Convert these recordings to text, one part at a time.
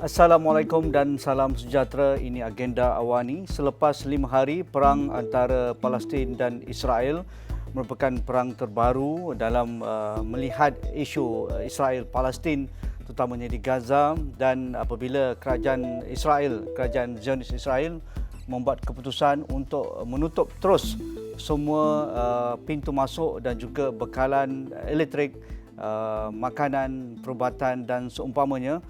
Assalamualaikum dan salam sejahtera. Ini agenda Awani. Selepas 5 hari perang antara Palestin dan Israel merupakan perang terbaru dalam melihat isu Israel-Palestin terutamanya di Gaza, dan apabila kerajaan Zionis Israel membuat keputusan untuk menutup terus semua pintu masuk dan juga bekalan elektrik, makanan, perubatan dan seumpamanya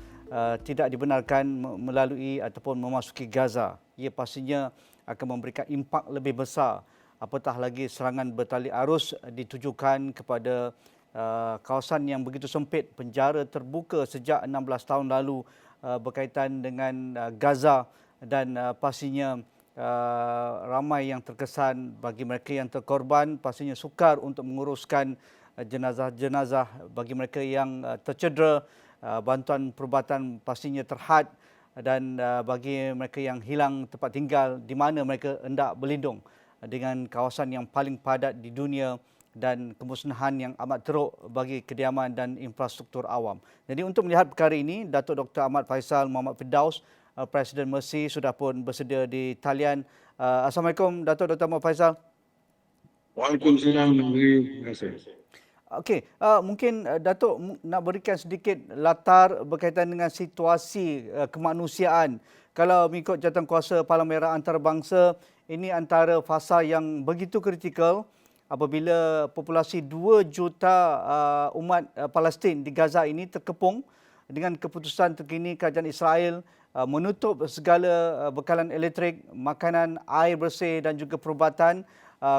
tidak dibenarkan melalui ataupun memasuki Gaza. Ia pastinya akan memberikan impak lebih besar, apatah lagi serangan bertali arus ditujukan kepada kawasan yang begitu sempit, penjara terbuka sejak 16 tahun lalu berkaitan dengan Gaza, dan pastinya ramai yang terkesan. Bagi mereka yang terkorban, pastinya sukar untuk menguruskan jenazah-jenazah. Bagi mereka yang tercedera, bantuan perubatan pastinya terhad, dan bagi mereka yang hilang tempat tinggal, di mana mereka hendak berlindung dengan kawasan yang paling padat di dunia dan kemusnahan yang amat teruk bagi kediaman dan infrastruktur awam. Jadi untuk melihat perkara ini, Datuk Dr. Ahmad Faisal Muhammad Firdaus, Presiden Mercy, sudah pun bersedia di talian. Assalamualaikum Datuk Dr. Ahmad Faisal. Waalaikumsalam. Terima kasih. Okey, mungkin Datuk nak berikan sedikit latar berkaitan dengan situasi kemanusiaan. Kalau mengikut jawatankuasa Palang Merah Antarabangsa, ini antara fasa yang begitu kritikal apabila populasi 2 juta umat Palestin di Gaza ini terkepung dengan keputusan terkini kerajaan Israel menutup segala bekalan elektrik, makanan, air bersih dan juga perubatan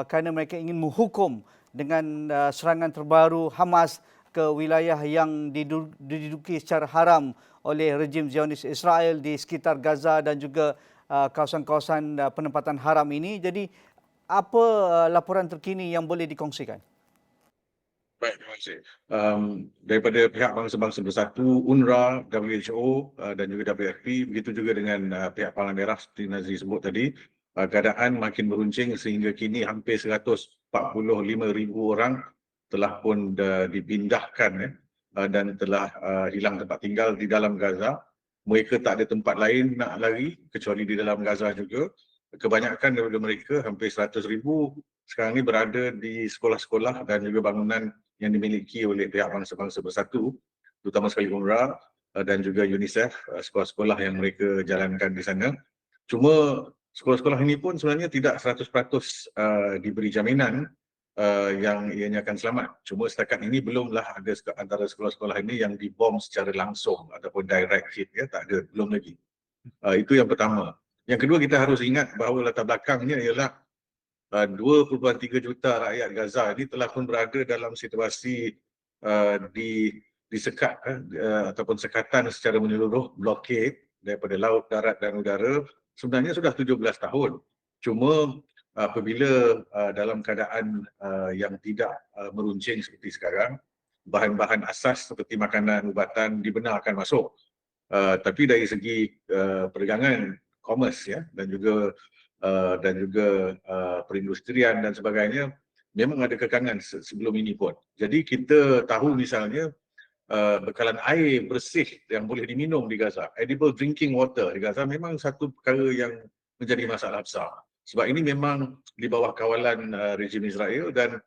kerana mereka ingin menghukum dengan serangan terbaru Hamas ke wilayah yang diduduki secara haram oleh rejim Zionis Israel di sekitar Gaza dan juga kawasan-kawasan penempatan haram ini. Jadi apa laporan terkini yang boleh dikongsikan? Baik, terima kasih. Daripada pihak Bangsa-Bangsa Bersatu, UNRWA, WHO dan juga WFP, begitu juga dengan pihak Palang Merah seperti Nazri sebut tadi, keadaan makin beruncing sehingga kini hampir 145,000 orang telah pun dipindahkan dan telah hilang tempat tinggal di dalam Gaza. Mereka tak ada tempat lain nak lari kecuali di dalam Gaza juga. Kebanyakan daripada mereka, hampir 100,000, sekarang ini berada di sekolah-sekolah dan juga bangunan yang dimiliki oleh pihak Bangsa-Bangsa Bersatu, terutama sekali UNRWA dan juga UNICEF, sekolah-sekolah yang mereka jalankan di sana. Cuma sekolah-sekolah ini pun sebenarnya tidak 100% diberi jaminan yang ianya akan selamat. Cuma setakat ini belumlah ada antara sekolah-sekolah ini yang dibom secara langsung ataupun direct hit, ya, tak ada, belum lagi. Itu yang pertama. Yang kedua, kita harus ingat bahawa latar belakangnya ialah 2.3 juta rakyat Gaza ini telah pun berada dalam situasi disekat ataupun sekatan secara menyeluruh, blockade daripada laut, darat dan udara, sebenarnya sudah 17 tahun. Cuma apabila dalam keadaan yang tidak meruncing seperti sekarang, bahan-bahan asas seperti makanan, ubatan dibenarkan masuk. Tapi dari segi perdagangan, commerce, ya, dan juga perindustrian dan sebagainya, memang ada kekangan sebelum ini pun. Jadi kita tahu misalnya bekalan air bersih yang boleh diminum di Gaza, edible drinking water di Gaza, memang satu perkara yang menjadi masalah besar. Sebab ini memang di bawah kawalan rejim Israel, dan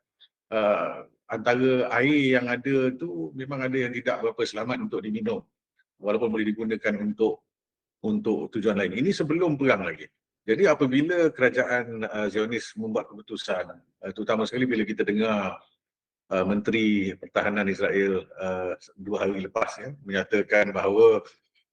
antara air yang ada tu memang ada yang tidak berapa selamat untuk diminum, walaupun boleh digunakan untuk tujuan lain. Ini sebelum perang lagi. Jadi apabila kerajaan Zionis membuat keputusan, terutama sekali bila kita dengar Menteri Pertahanan Israel 2 hari lepas, ya, menyatakan bahawa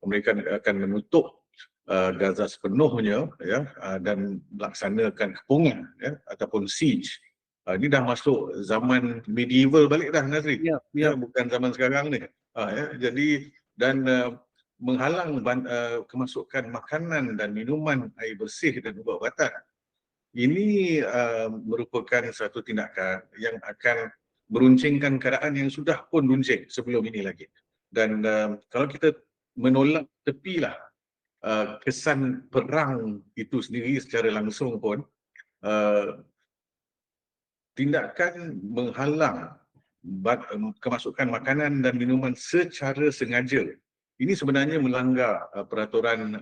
mereka akan menutup Gaza sepenuhnya, ya, dan melaksanakan kepungan, ya, ataupun siege. Ini dah masuk zaman medieval balik dah, Nazri. Ya, bukan zaman sekarang ni. Ya, jadi dan menghalang kemasukan makanan dan minuman, air bersih dan ubat-ubatan. Ini merupakan satu tindakan yang akan meruncingkan keadaan yang sudah pun runcing sebelum ini lagi. Dan kalau kita menolak tepilah kesan perang itu sendiri secara langsung pun, tindakan menghalang kemasukan makanan dan minuman secara sengaja ini sebenarnya melanggar peraturan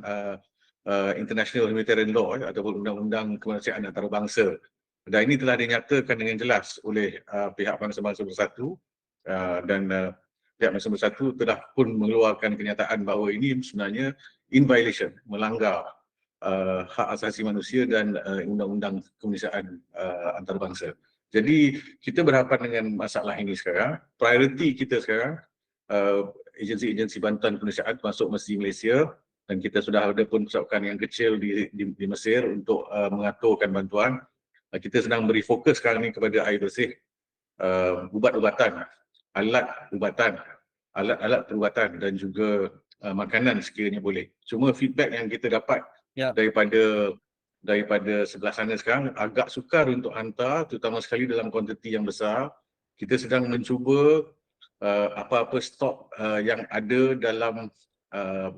International Humanitarian Law ataupun Undang-Undang Kemanusiaan Antarabangsa. Dan ini telah dinyatakan dengan jelas oleh pihak Bangsa-Bangsa Bersatu dan pihak Bangsa Bersatu telah pun mengeluarkan kenyataan bahawa ini sebenarnya in violation, melanggar hak asasi manusia dan Undang-Undang Kemanusiaan Antarabangsa. Jadi kita berhadapan dengan masalah ini sekarang. Prioriti kita sekarang agensi-agensi bantuan kemanusiaan termasuk Mercy Malaysia, dan kita sudah ada pun persatuan yang kecil di Mesir untuk mengaturkan bantuan. Kita sedang beri fokus sekarang ni kepada air bersih, ubat-ubatan, alat-alat perubatan dan juga makanan sekiranya boleh. Cuma feedback yang kita dapat daripada sebelah sana sekarang agak sukar untuk hantar, terutama sekali dalam kuantiti yang besar. Kita sedang mencuba apa-apa stok yang ada dalam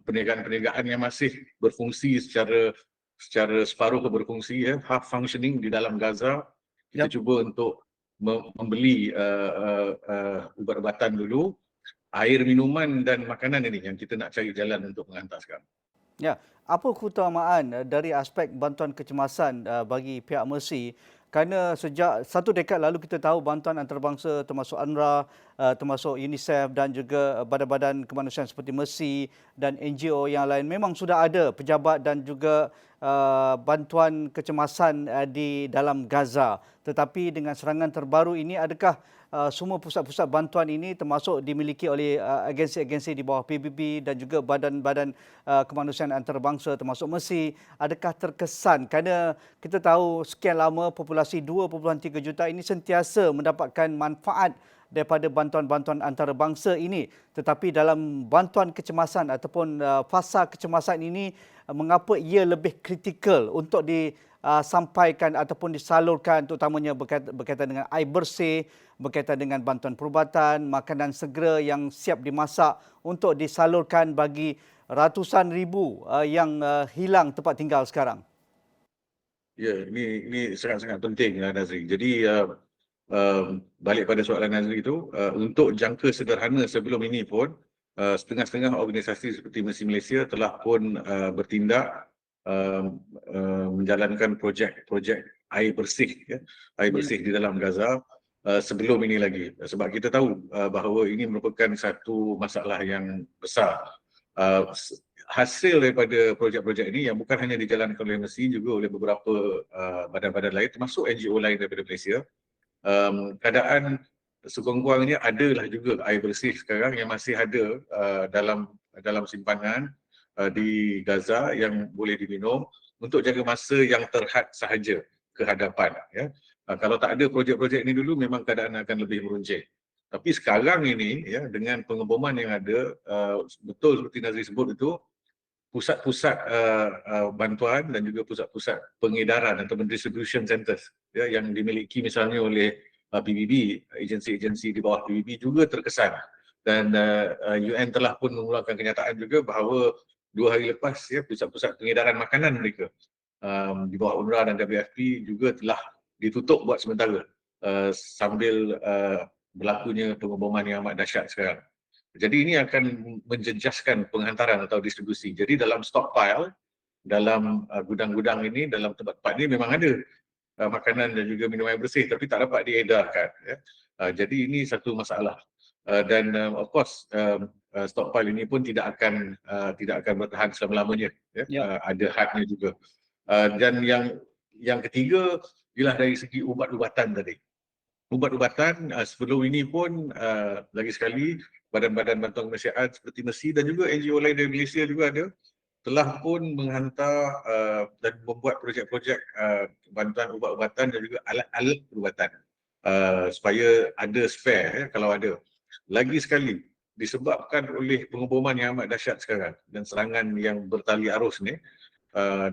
perniagaan-perniagaan yang masih berfungsi secara separuh berfungsi, half functioning di dalam Gaza. Kita cuba untuk membeli ubat-ubatan dulu, air minuman dan makanan ini yang kita nak cari jalan untuk menghantar sekarang. Ya, apa keutamaan dari aspek bantuan kecemasan bagi pihak Mercy? Kerana sejak 1 dekad lalu kita tahu bantuan antarabangsa termasuk UNRWA, termasuk UNICEF dan juga badan-badan kemanusiaan seperti Mercy dan NGO yang lain memang sudah ada pejabat dan juga bantuan kecemasan di dalam Gaza. Tetapi dengan serangan terbaru ini, adakah semua pusat-pusat bantuan ini termasuk dimiliki oleh agensi-agensi di bawah PBB dan juga badan-badan kemanusiaan antarabangsa termasuk Mercy, adakah terkesan kerana kita tahu sekian lama populasi 2.3 juta ini sentiasa mendapatkan manfaat daripada bantuan-bantuan antarabangsa ini, tetapi dalam bantuan kecemasan ataupun fasa kecemasan ini mengapa ia lebih kritikal untuk disampaikan ataupun disalurkan, terutamanya berkaitan dengan air bersih, berkaitan dengan bantuan perubatan, makanan segera yang siap dimasak untuk disalurkan bagi ratusan ribu yang hilang tempat tinggal sekarang? Ya, ini sangat-sangat penting, Nazri. Jadi balik pada soalan Nazri itu, untuk jangka sederhana sebelum ini pun setengah-setengah organisasi seperti Mercy Malaysia telah pun bertindak menjalankan projek air bersih, air bersih di dalam Gaza sebelum ini lagi. Sebab kita tahu bahawa ini merupakan satu masalah yang besar. Hasil daripada projek-projek ini yang bukan hanya dijalankan oleh Mercy, juga oleh beberapa badan-badan lain termasuk NGO lain daripada Malaysia. Keadaan sekurang-kurangnya adalah juga air bersih sekarang yang masih ada dalam simpanan di Gaza yang boleh diminum untuk jangka masa yang terhad sahaja ke hadapan. Kalau tak ada projek-projek ini dulu, memang keadaan akan lebih meruncing. Tapi sekarang ini, dengan pengeboman yang ada, betul seperti Nazri sebut itu, pusat-pusat bantuan dan juga pusat-pusat pengedaran atau distribution centers yang dimiliki misalnya oleh PBB, agensi-agensi di bawah PBB juga terkesan. Dan UN telah pun mengeluarkan kenyataan juga bahawa 2 hari lepas pusat-pusat pengedaran makanan mereka di bawah UNRWA dan WFP juga telah ditutup buat sementara sambil berlakunya pengeboman yang amat dahsyat sekarang. Jadi ini akan menjejaskan penghantaran atau distribusi. Jadi dalam stockpile, dalam gudang-gudang ini, dalam tempat-tempat ini memang ada makanan dan juga minum air bersih, tapi tak dapat diedarkan. Jadi ini satu masalah. Dan of course stockpile ini pun tidak akan bertahan selama-lamanya. Ada hadnya juga. Dan yang ketiga ialah dari segi ubat-ubatan tadi. Ubat-ubatan sebelum ini pun lagi sekali badan-badan bantuan kemanusiaan seperti Mercy dan juga NGO lain dari Malaysia juga ada telah pun menghantar dan membuat projek-projek bantuan ubat-ubatan dan juga alat-alat perubatan supaya ada spare kalau ada. Lagi sekali disebabkan oleh pengeboman yang amat dahsyat sekarang dan serangan yang bertali arus ni,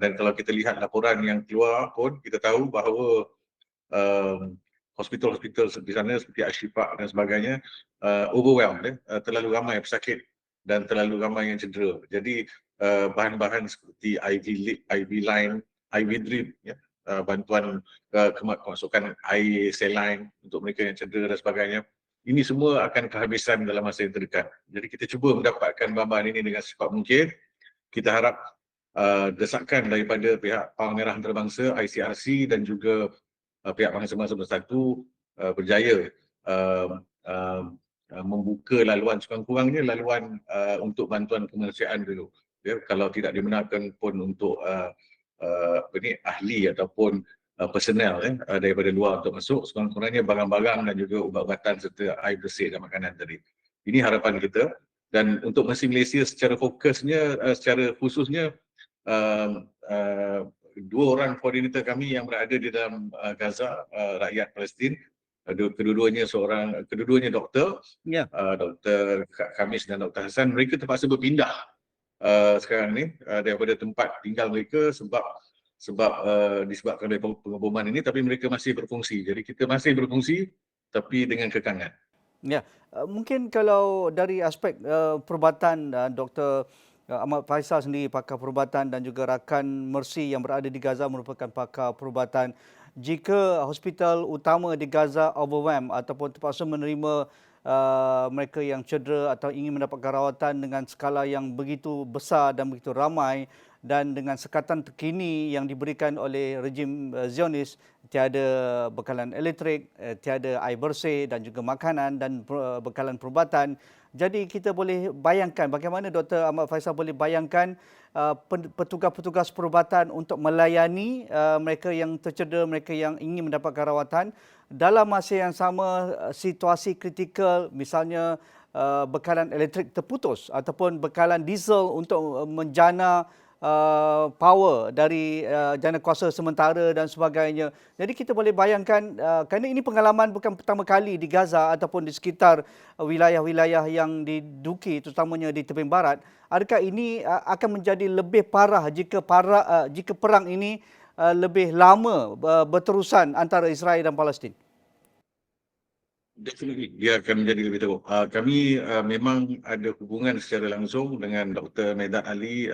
dan kalau kita lihat laporan yang keluar pun kita tahu bahawa hospital-hospital di sana seperti Ashifa dan sebagainya overwhelmed, terlalu ramai pesakit dan terlalu ramai yang cedera. Jadi bahan-bahan seperti IV line, IV drip, bantuan kemasukan air saline untuk mereka yang cedera dan sebagainya, ini semua akan kehabisan dalam masa yang terdekat. Jadi kita cuba mendapatkan bahan-bahan ini dengan secepat mungkin. Kita harap desakan daripada pihak Palang Merah Antarabangsa, ICRC dan juga pihak Bangsa-Bangsa Bersatu berjaya membuka laluan, sekurang-kurangnya laluan untuk bantuan kemanusiaan dulu. Ya, kalau tidak dibenarkan pun untuk ahli ataupun personel daripada luar untuk masuk, sekurang-kurangnya barang-barang dan juga ubat-ubatan serta air bersih dan makanan tadi. Ini harapan kita. Dan untuk Mercy Malaysia secara fokusnya, secara khususnya, dua orang koordinator kami yang berada di dalam Gaza, rakyat Palestin, kedua-duanya doktor, Dr. Khamis dan Dr. Hassan, mereka terpaksa berpindah sekarang ni daripada tempat tinggal mereka disebabkan oleh pengeboman ini, tapi mereka masih berfungsi. Jadi kita masih berfungsi tapi dengan kekangan. Ya, mungkin kalau dari aspek perubatan, Dr. Ahmad Faisal sendiri, pakar perubatan, dan juga rakan Mercy yang berada di Gaza merupakan pakar perubatan. Jika hospital utama di Gaza overwhelmed ataupun terpaksa menerima mereka yang cedera atau ingin mendapatkan rawatan dengan skala yang begitu besar dan begitu ramai, dan dengan sekatan terkini yang diberikan oleh rejim Zionis, tiada bekalan elektrik, tiada air bersih dan juga makanan dan bekalan perubatan. Jadi kita boleh bayangkan bagaimana Dr. Ahmad Faisal boleh bayangkan petugas-petugas perubatan untuk melayani mereka yang tercedera, mereka yang ingin mendapatkan rawatan dalam masa yang sama. Situasi kritikal, misalnya bekalan elektrik terputus ataupun bekalan diesel untuk menjana power dari jana kuasa sementara dan sebagainya. Jadi kita boleh bayangkan, kerana ini pengalaman bukan pertama kali di Gaza ataupun di sekitar wilayah-wilayah yang diduki, terutamanya di tebing barat. Adakah ini akan menjadi lebih parah jika perang ini lebih lama berterusan antara Israel dan Palestin? Definitely, dia akan menjadi lebih teruk. Kami memang ada hubungan secara langsung dengan Dr. Medan Ali,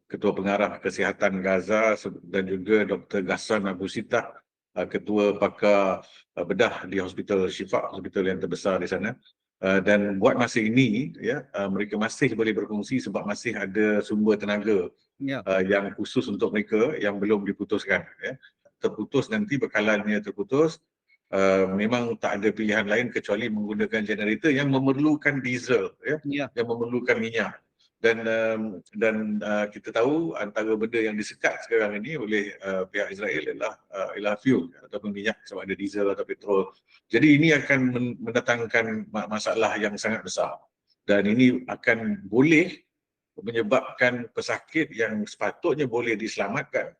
Ketua Pengarah Kesihatan Gaza, dan juga Dr. Ghassan Abu Sittah, Ketua Pakar Bedah di Hospital Shifa, hospital yang terbesar di sana. Dan buat masa ini, mereka masih boleh berfungsi sebab masih ada sumber tenaga yang khusus untuk mereka yang belum diputuskan. Terputus nanti, bekalannya terputus, memang tak ada pilihan lain kecuali menggunakan generator yang memerlukan diesel, yang memerlukan minyak. Dan kita tahu antara benda yang disekat sekarang ini oleh pihak Israel ialah fuel ataupun minyak, sebab ada diesel atau petrol. Jadi ini akan mendatangkan masalah yang sangat besar, dan ini akan boleh menyebabkan pesakit yang sepatutnya boleh diselamatkan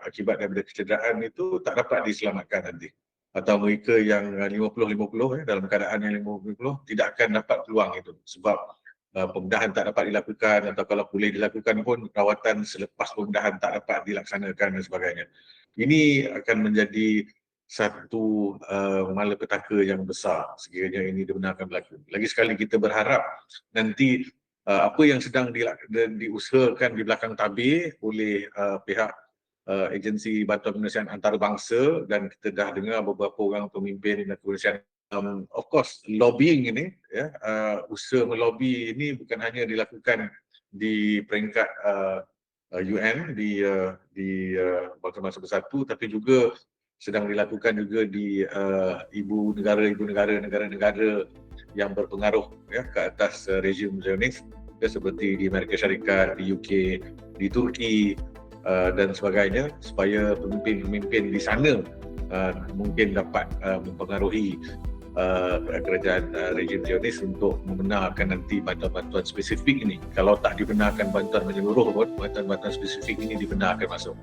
akibat daripada kecederaan itu tak dapat diselamatkan nanti. Atau mereka yang 50-50 dalam keadaan yang 50-50 tidak akan dapat peluang itu sebab pembedahan tak dapat dilakukan, atau kalau boleh dilakukan pun rawatan selepas pembedahan tak dapat dilaksanakan dan sebagainya. Ini akan menjadi satu malapetaka yang besar sekiranya ini dibenarkan berlaku. Lagi sekali kita berharap nanti apa yang sedang diusahakan di belakang tabir oleh pihak agensi bantuan kemanusiaan antarabangsa, dan kita dah dengar beberapa orang pemimpin dan kemanusiaan. Of course, lobbying ini, usaha melobi ini bukan hanya dilakukan di peringkat UN, di Bangsa-Bangsa Bersatu, tapi juga sedang dilakukan juga di ibu negara yang berpengaruh ke atas rejim Zionis, seperti di Amerika Syarikat, di UK, di Turki dan sebagainya, supaya pemimpin-pemimpin di sana mungkin dapat mempengaruhi kerajaan rejim Zionis untuk membenarkan nanti bantuan-bantuan spesifik ini. Kalau tak dibenarkan bantuan menyeluruh pun, bantuan-bantuan spesifik ini dibenarkan masuk.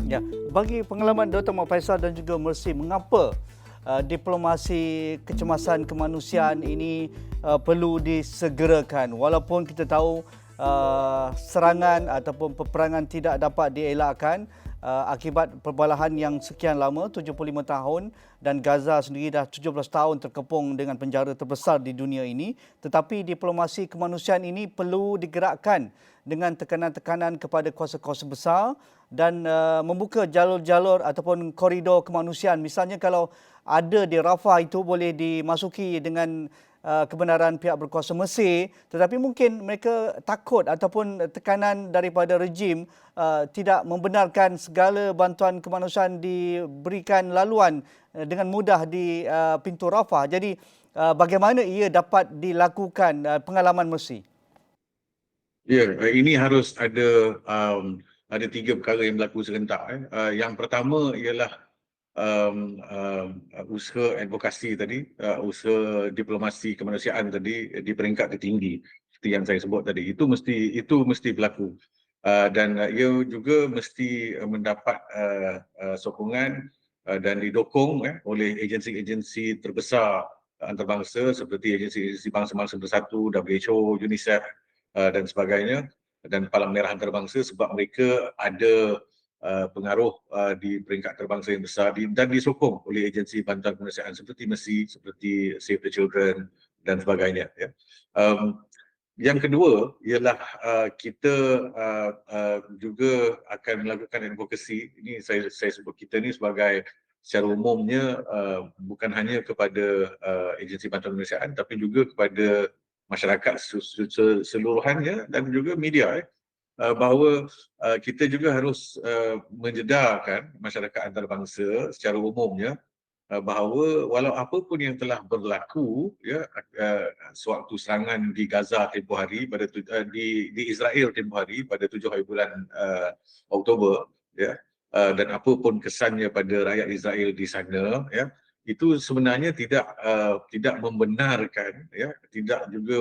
Ya, bagi pengalaman Dr. Ahmad Faisal dan juga Mercy, mengapa diplomasi kecemasan kemanusiaan ini perlu disegerakan, walaupun kita tahu serangan ataupun peperangan tidak dapat dielakkan, akibat perbalahan yang sekian lama, 75 tahun, dan Gaza sendiri dah 17 tahun terkepung dengan penjara terbesar di dunia ini. Tetapi diplomasi kemanusiaan ini perlu digerakkan dengan tekanan-tekanan kepada kuasa-kuasa besar dan membuka jalur-jalur ataupun koridor kemanusiaan. Misalnya kalau ada di Rafah itu boleh dimasuki dengan kebenaran pihak berkuasa Mesir, tetapi mungkin mereka takut ataupun tekanan daripada rejim tidak membenarkan segala bantuan kemanusiaan diberikan laluan dengan mudah di pintu Rafah. Jadi bagaimana ia dapat dilakukan pengalaman Mesir? Ya, ini harus ada tiga perkara yang berlaku serentak. Yang pertama ialah usaha advokasi tadi, usaha diplomasi kemanusiaan tadi di peringkat tertinggi seperti yang saya sebut tadi. Itu mesti berlaku. Dan ia juga mesti mendapat sokongan dan didukung oleh agensi-agensi terbesar antarabangsa seperti agensi-agensi bangsa-bangsa bersatu, WHO, UNICEF dan sebagainya, dan Palang Merah Antarabangsa, sebab mereka ada pengaruh di peringkat antarabangsa yang besar dan disokong oleh agensi bantuan kemanusiaan seperti Mesir, seperti Save the Children dan sebagainya. Ya. Yang kedua ialah kita juga akan melakukan advokasi. Ini saya sebut kita ni sebagai secara umumnya bukan hanya kepada agensi bantuan kemanusiaan tapi juga kepada masyarakat seluruhannya dan juga media bahawa kita juga harus menjedarkan masyarakat antarabangsa secara umumnya bahawa walau apa pun yang telah berlaku ya sewaktu serangan di Gaza tempoh hari di Israel tempoh hari pada 7 hari bulan Oktober ya dan apa pun kesannya pada rakyat Israel di sana ya, itu sebenarnya tidak membenarkan ya, tidak juga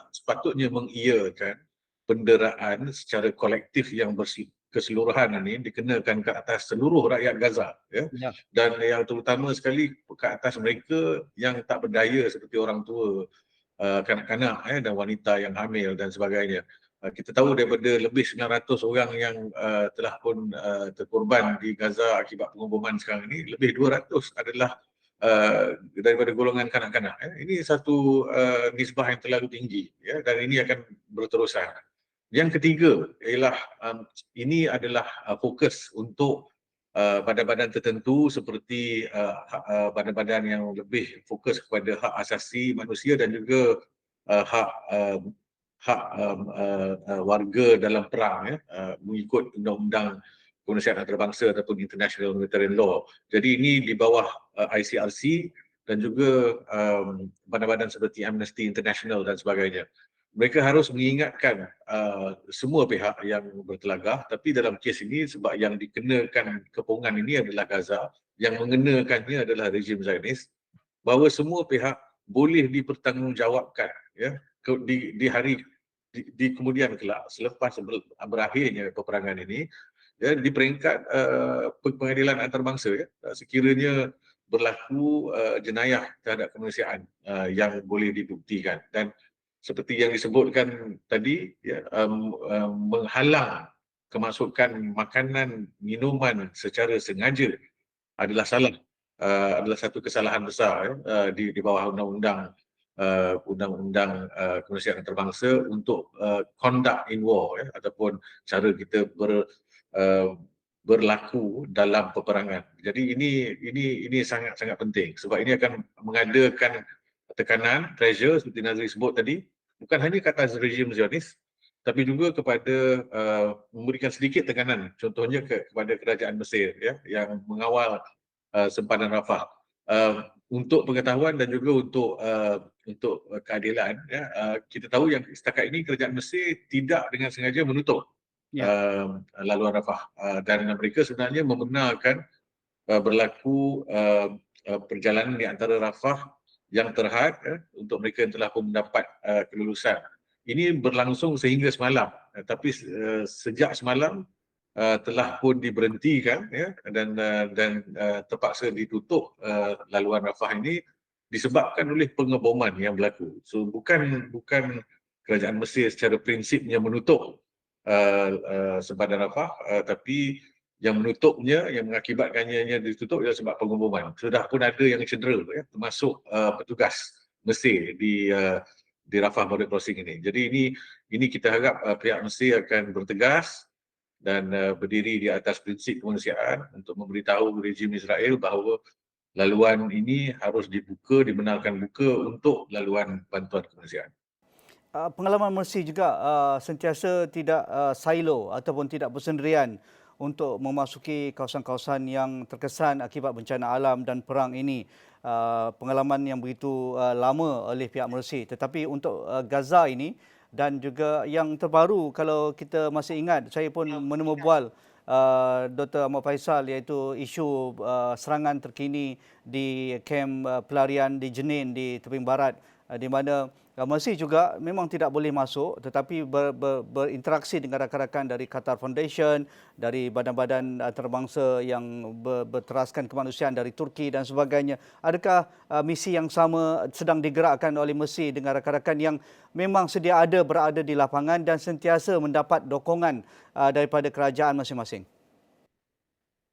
sepatutnya mengiyakan penderaan secara kolektif yang keseluruhan ini dikenakan ke atas seluruh rakyat Gaza ya. Ya. Dan yang terutama sekali ke atas mereka yang tak berdaya seperti orang tua, kanak-kanak dan wanita yang hamil dan sebagainya. Kita tahu daripada lebih 900 orang yang telah pun terkorban di Gaza akibat pengeboman sekarang ini, lebih 200 adalah daripada golongan kanak-kanak. Ini satu nisbah yang terlalu tinggi ya, dan ini akan berterusan. Yang ketiga ialah ini adalah fokus untuk badan-badan tertentu seperti badan-badan yang lebih fokus kepada hak asasi manusia dan juga hak warga dalam perang mengikut undang-undang kemanusiaan antarabangsa ataupun International Humanitarian Law. Jadi ini di bawah ICRC dan juga badan-badan seperti Amnesty International dan sebagainya. Mereka harus mengingatkan semua pihak yang bertelagah, tapi dalam kes ini sebab yang dikenakan kepungan ini adalah Gaza, yang mengenakannya adalah rejim Zionis, bahawa semua pihak boleh dipertanggungjawabkan ya di kemudian kelak selepas berakhirnya peperangan ini ya, di peringkat pengadilan antarabangsa ya, sekiranya berlaku jenayah terhadap kemanusiaan yang boleh dibuktikan. Dan seperti yang disebutkan tadi ya, menghalang kemasukan makanan minuman secara sengaja adalah salah, adalah satu kesalahan besar ya, di bawah undang-undang kemanusiaan antarabangsa untuk conduct in war ya, ataupun cara kita berlaku dalam peperangan. Jadi ini sangat-sangat penting sebab ini akan mengadakan tekanan, pressure seperti Nazri sebut tadi, bukan hanya ke atas rejim Zionis, tapi juga kepada memberikan sedikit tekanan, contohnya kepada kerajaan Mesir ya, yang mengawal sempadan Rafah. Untuk pengetahuan dan juga untuk keadilan, ya, kita tahu yang setakat ini kerajaan Mesir tidak dengan sengaja menutup laluan Rafah dan mereka sebenarnya membenarkan berlaku perjalanan di antara Rafah yang terhad untuk mereka yang telah pun mendapat kelulusan. Ini berlangsung sehingga semalam, tapi sejak semalam telah pun diberhentikan ya, dan terpaksa ditutup laluan Rafah ini disebabkan oleh pengeboman yang berlaku. So bukan kerajaan Mesir secara prinsipnya menutup sempadan Rafah, tapi yang menutupnya, yang mengakibatkannya ditutup ialah sebab pengumuman. Sudah pun ada yang cedera, ya, termasuk petugas Mesir di Rafah border crossing ini. Jadi ini kita harap pihak Mesir akan bertegas dan berdiri di atas prinsip kemanusiaan untuk memberitahu rejim Israel bahawa laluan ini harus dibenarkan buka untuk laluan bantuan kemanusiaan. Pengalaman Mercy juga sentiasa tidak silo ataupun tidak bersendirian untuk memasuki kawasan-kawasan yang terkesan akibat bencana alam dan perang ini. Pengalaman yang begitu lama oleh pihak Mercy. Tetapi untuk Gaza ini dan juga yang terbaru, kalau kita masih ingat, saya pun menemubual Dr. Ahmad Faisal, iaitu isu serangan terkini di kem pelarian di Jenin di tebing barat, di mana Mercy juga memang tidak boleh masuk, tetapi berinteraksi dengan rakan-rakan dari Qatar Foundation, dari badan-badan antarabangsa yang berteraskan kemanusiaan dari Turki dan sebagainya. Adakah misi yang sama sedang digerakkan oleh Mercy dengan rakan-rakan yang memang sedia ada berada di lapangan dan sentiasa mendapat dokongan daripada kerajaan masing-masing?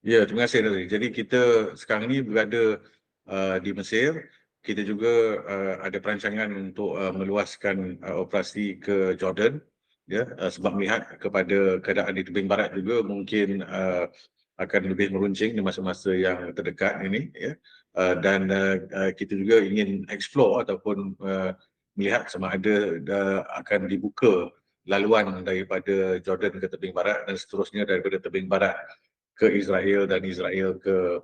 Ya, terima kasih Nazri. Jadi kita sekarang ini berada di Mesir. Kita juga ada perancangan untuk meluaskan operasi ke Jordan, ya, sebab melihat kepada keadaan di tebing barat juga mungkin akan lebih meruncing di masa-masa yang terdekat ini, ya. Dan kita juga ingin explore ataupun melihat sama ada akan dibuka laluan daripada Jordan ke tebing barat dan seterusnya daripada tebing barat ke Israel dan Israel ke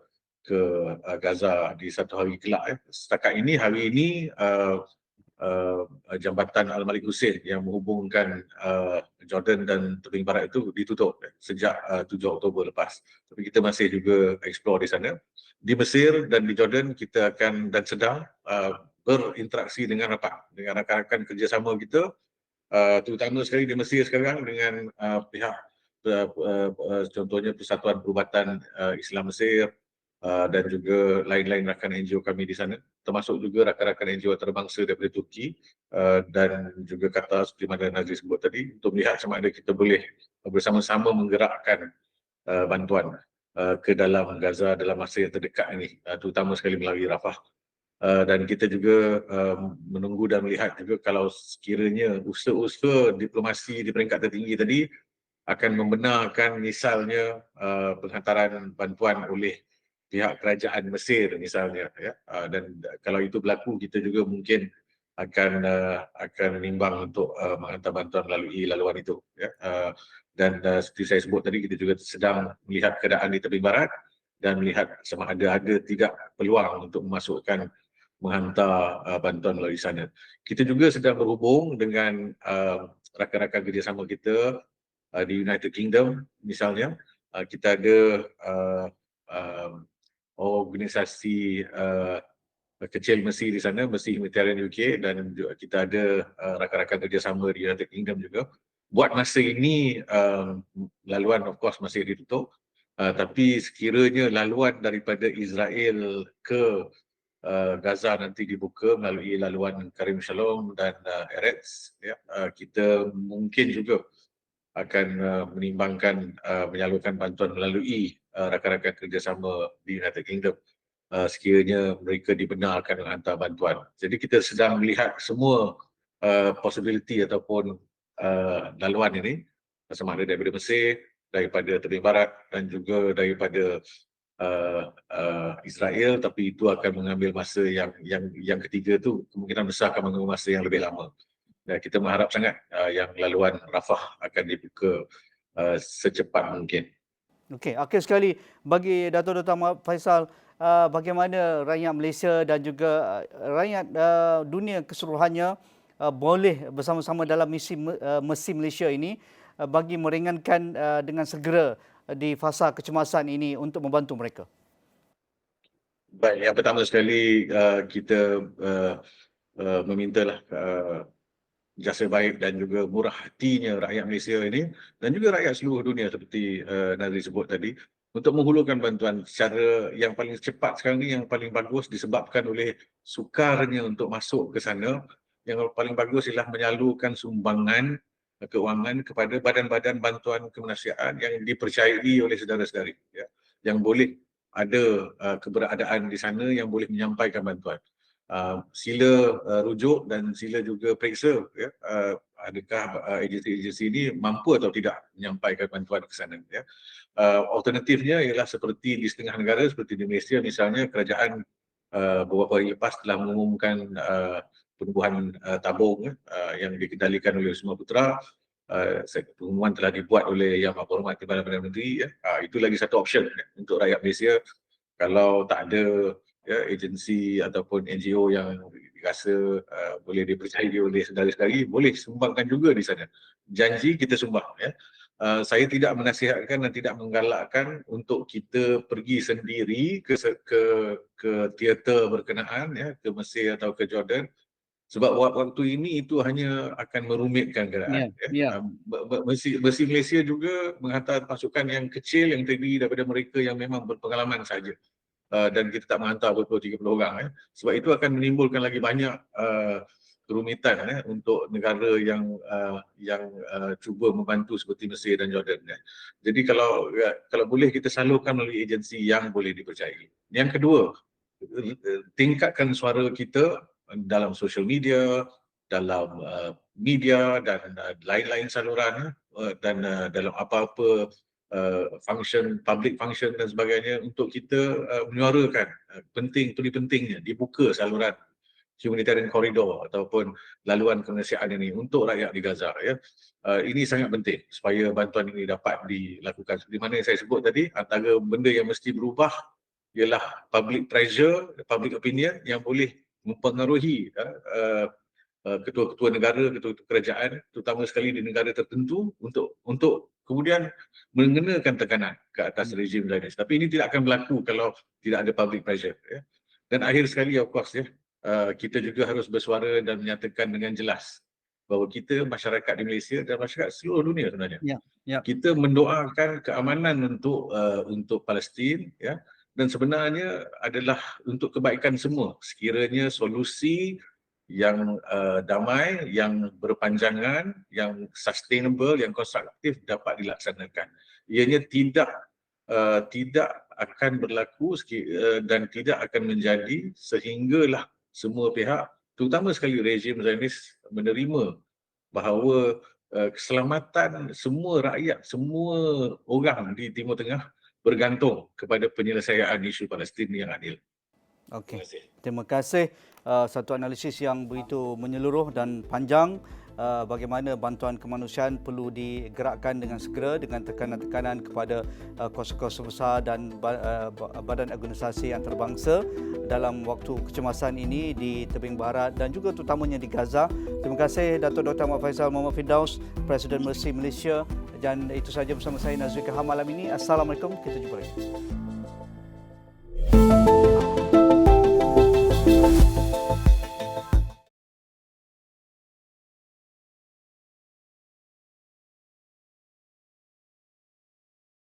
Gaza di satu hari kelak. Setakat ini, hari ini jambatan Al-Malik Hussein yang menghubungkan Jordan dan tebing barat itu ditutup sejak 7 Oktober lepas. Tapi kita masih juga explore di sana. Di Mesir dan di Jordan kita akan dan sedang berinteraksi dengan rapat dengan rakan-rakan kerjasama kita, terutama sekali di Mesir sekarang dengan pihak contohnya Persatuan Perubatan Islam Mesir dan juga lain-lain rakan NGO kami di sana, termasuk juga rakan-rakan NGO antarabangsa daripada Turki dan juga Qatar seperti mana Nazri sebut tadi, untuk melihat sama ada kita boleh bersama-sama menggerakkan bantuan ke dalam Gaza dalam masa yang terdekat ini, terutama sekali melalui Rafah. Dan kita juga menunggu dan melihat juga kalau sekiranya usaha-usaha diplomasi di peringkat tertinggi tadi akan membenarkan misalnya penghantaran bantuan oleh pihak kerajaan Mesir misalnya, ya. Dan kalau itu berlaku, kita juga mungkin akan menimbang untuk menghantar bantuan melalui laluan itu, ya. Dan seperti saya sebut tadi, kita juga sedang melihat keadaan di tebing barat dan melihat sama ada tidak peluang untuk menghantar bantuan melalui sana. Kita juga sedang berhubung dengan rakan-rakan kerjasama kita di United Kingdom misalnya. Kita ada organisasi kecil Mesir di sana, Mesir Humanitarian UK, dan juga kita ada rakan-rakan kerjasama di United Kingdom juga. Buat masa ini laluan of course masih ditutup, tapi sekiranya laluan daripada Israel ke Gaza nanti dibuka melalui laluan Karim Shalom dan Eretz, ya, kita mungkin juga akan menimbangkan menyalurkan bantuan melalui rakan-rakan kerjasama di United Kingdom sekiranya mereka dibenarkan menghantar bantuan. Jadi kita sedang melihat semua possibility ataupun laluan ini, sama ada daripada Mesir, daripada tebing barat dan juga daripada Israel, tapi itu akan mengambil masa yang ketiga tu kemungkinan besar akan mengambil masa yang lebih lama. Dan kita mengharap sangat yang laluan Rafah akan dibuka secepat mungkin. Okey, akhir sekali bagi Dato' Dr. Ahmad Faisal, bagaimana rakyat Malaysia dan juga rakyat dunia keseluruhannya boleh bersama-sama dalam misi Malaysia ini bagi meringankan dengan segera di fasa kecemasan ini untuk membantu mereka? Baik, yang pertama sekali kita memintalah jasa baik dan juga murah hatinya rakyat Malaysia ini dan juga rakyat seluruh dunia seperti Nazri sebut tadi, untuk menghulurkan bantuan secara yang paling cepat sekarang ni, yang paling bagus disebabkan oleh sukarnya untuk masuk ke sana. Yang paling bagus ialah menyalurkan sumbangan keuangan kepada badan-badan bantuan kemanusiaan yang dipercayai oleh saudara-saudari, ya, yang boleh ada keberadaan di sana, yang boleh menyampaikan bantuan. Sila rujuk dan sila juga periksa, ya, adakah agensi-agensi ini mampu atau tidak menyampaikan bantuan ke sana, ya. Alternatifnya ialah seperti di setengah negara, seperti di Malaysia misalnya, kerajaan beberapa hari lepas telah mengumumkan penubuhan tabung yang dikendalikan oleh Semua Putera. Pengumuman telah dibuat oleh Yang Berhormat Timbalan Perdana Menteri, ya. Itu lagi satu option, ya, untuk rakyat Malaysia kalau tak ada, ya, agensi ataupun NGO yang dirasa boleh dipercayai oleh saudara-saudari, boleh sumbangkan juga di sana. Janji kita sumbang, ya. Saya tidak menasihatkan dan tidak menggalakkan untuk kita pergi sendiri ke teater berkenaan, ya, ke Mesir atau ke Jordan, sebab waktu ini itu hanya akan merumitkan keadaan, ya. Ya. Besi Malaysia juga menghantar pasukan yang kecil yang terdiri daripada mereka yang memang berpengalaman saja. Dan kita tak menghantar betul 30 orang, ya. Sebab itu akan menimbulkan lagi banyak kerumitan, ya, untuk negara yang cuba membantu seperti Mesir dan Jordan, ya. Jadi kalau boleh kita salurkan melalui agensi yang boleh dipercayai. Yang kedua, tingkatkan suara kita dalam social media, dalam media dan lain-lain saluran, dan dalam apa-apa public function dan sebagainya, untuk kita menyuarakan pentingnya dibuka saluran humanitarian corridor ataupun laluan kemanusiaan ini untuk rakyat di Gaza, ya. Ini sangat penting supaya bantuan ini dapat dilakukan. Seperti mana yang saya sebut tadi, antara benda yang mesti berubah ialah public pressure, public opinion yang boleh mempengaruhi ketua-ketua negara, ketua-ketua kerajaan, terutama sekali di negara tertentu, untuk kemudian mengenakan tekanan ke atas rejim Zionis. Tapi ini tidak akan berlaku kalau tidak ada public pressure, ya. Dan akhir sekali, of course, ya, kita juga harus bersuara dan menyatakan dengan jelas bahawa kita, masyarakat di Malaysia dan masyarakat seluruh dunia sebenarnya, kita mendoakan keamanan untuk Palestin, ya, dan sebenarnya adalah untuk kebaikan semua sekiranya solusi yang damai, yang berpanjangan, yang sustainable, yang konstruktif dapat dilaksanakan. Ianya tidak akan berlaku dan tidak akan menjadi sehinggalah semua pihak, terutama sekali rejim Zionis, menerima bahawa keselamatan semua rakyat, semua orang di Timur Tengah bergantung kepada penyelesaian isu Palestin yang adil. Okey. Terima kasih. Satu analisis yang begitu menyeluruh dan panjang, bagaimana bantuan kemanusiaan perlu digerakkan dengan segera dengan tekanan-tekanan kepada kuasa-kuasa besar dan badan organisasi antarabangsa dalam waktu kecemasan ini di tebing barat dan juga terutamanya di Gaza. Terima kasih Datuk Dr. Ahmad Faizal Muhammad Firdaus, Presiden Mercy Malaysia, dan itu sahaja bersama saya Nazri Kahar malam ini. Assalamualaikum, kita jumpa lagi.